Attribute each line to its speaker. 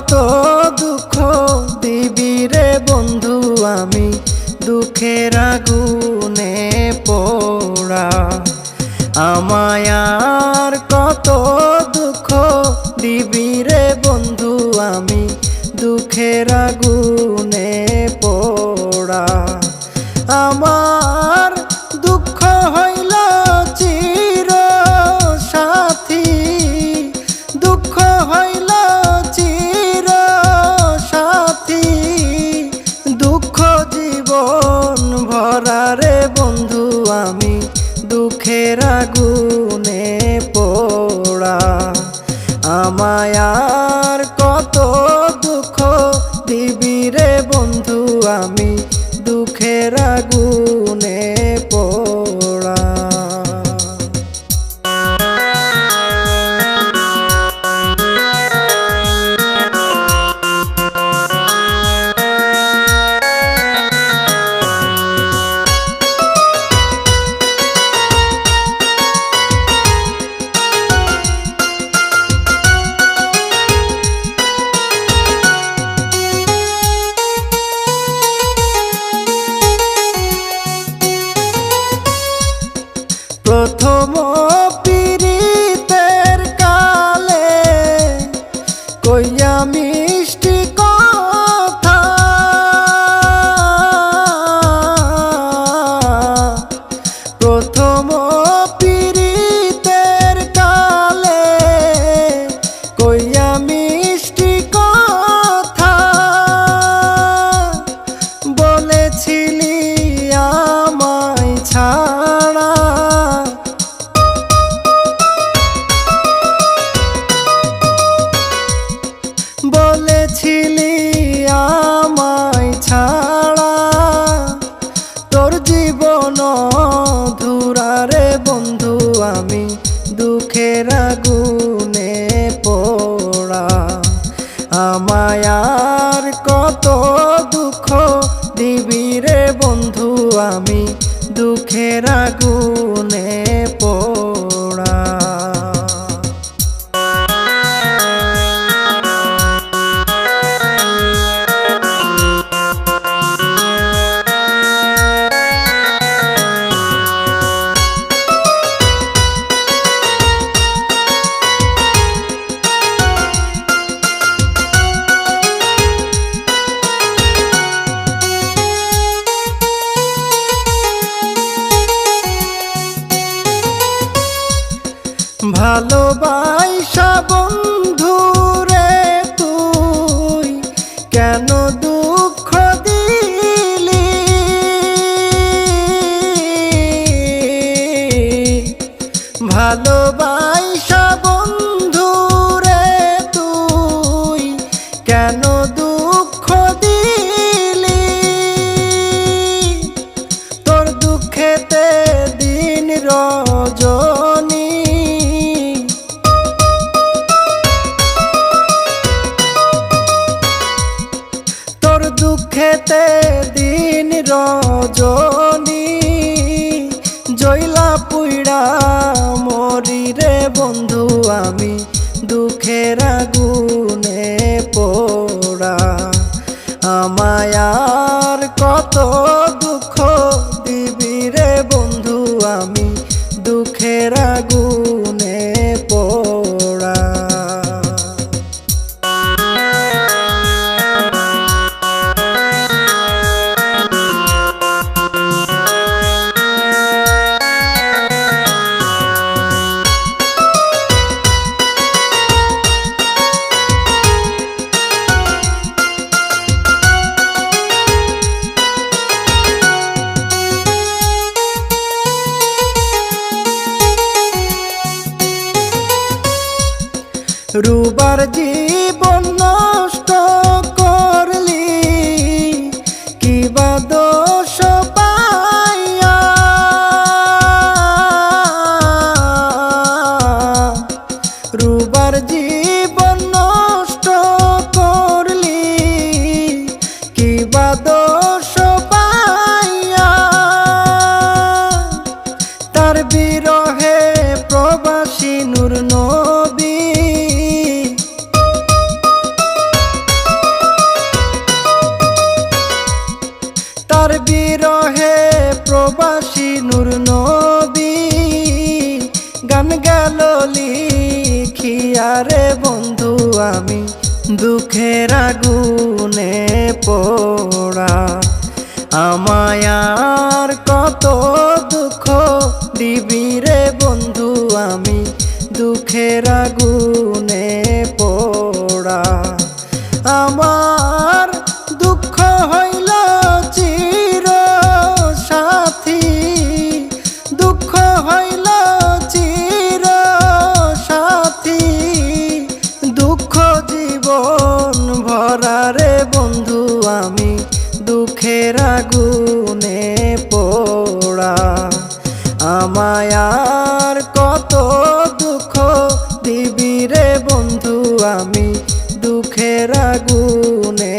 Speaker 1: কত দুঃখ দিবি রে বন্ধু আমি দুঃখের আগুনে পোড়া। আমায় আর কত দুঃখ দিবি রে বন্ধু আমি দুঃখের আগুনে পোড়া। আমার দুঃখ হইল চির সাথী, দুঃখ হইল চির সাথী, দুঃখ জীবন ভরা রে বন্ধু আমি দুঃখের আগুনে পোড়া। আমায় আর কত দুঃখ দিবি রে বন্ধু আমি দুঃখের আগুনে পোড়া। প্রথম পিরিতের কালে কইয়া মিষ্টি কথা, প্রথম পিরিতের কালে কইয়া মিষ্টি কথা বলেছিলি আমায় ছাড়া, বলেছিলি আমায় ছাড়া তোর জীবন অধুরা রে বন্ধু আমি দুঃখের আগুনে পোড়া। আমায় আর কত দুঃখ দিবি রে বন্ধু আমি দুঃখের আগুনে পোড়া। ভালোবাসা বন্ধু রে তুই কেন দুঃখ দিলি, ভালোবাসা বন্ধু রে তুই কেন দুঃখ দিলি, তোর দুঃখেতে দিন রজনী, দুঃখেতে দিন রজনী জইলা পুইড়া মরি রে বন্ধু আমি দুঃখের আগুনে পোড়া। আমায় আর কত দুঃখ দিবি রে বন্ধু আমি দুঃখের আগুনে পোড়া। রুবার জীবন নষ্ট করলি কিবা দোষ পাইয়া, রুবার জীবন নষ্ট করলি কিবা দোষ পাইয়া, তার বিরহে প্রবাসী নূর নবী প্রবাসী নূর নবী গান গেল লিখিয়া রে বন্ধু আমি দুঃখের আগুনে পোড়া। আমায় আর কত দুঃখ দিবি রে বন্ধু আমি দুঃখের আগুনে পোড়া। আমার দুঃখ হইল চির সাথী, দুঃখ হইল চির সাথী, দুঃখ জীবন ভরা রে বন্ধু আমি দুঃখের আগুনে পোড়া। আমায় আর কত দুঃখ দিবি রে বন্ধু আমি দুঃখের আগুনে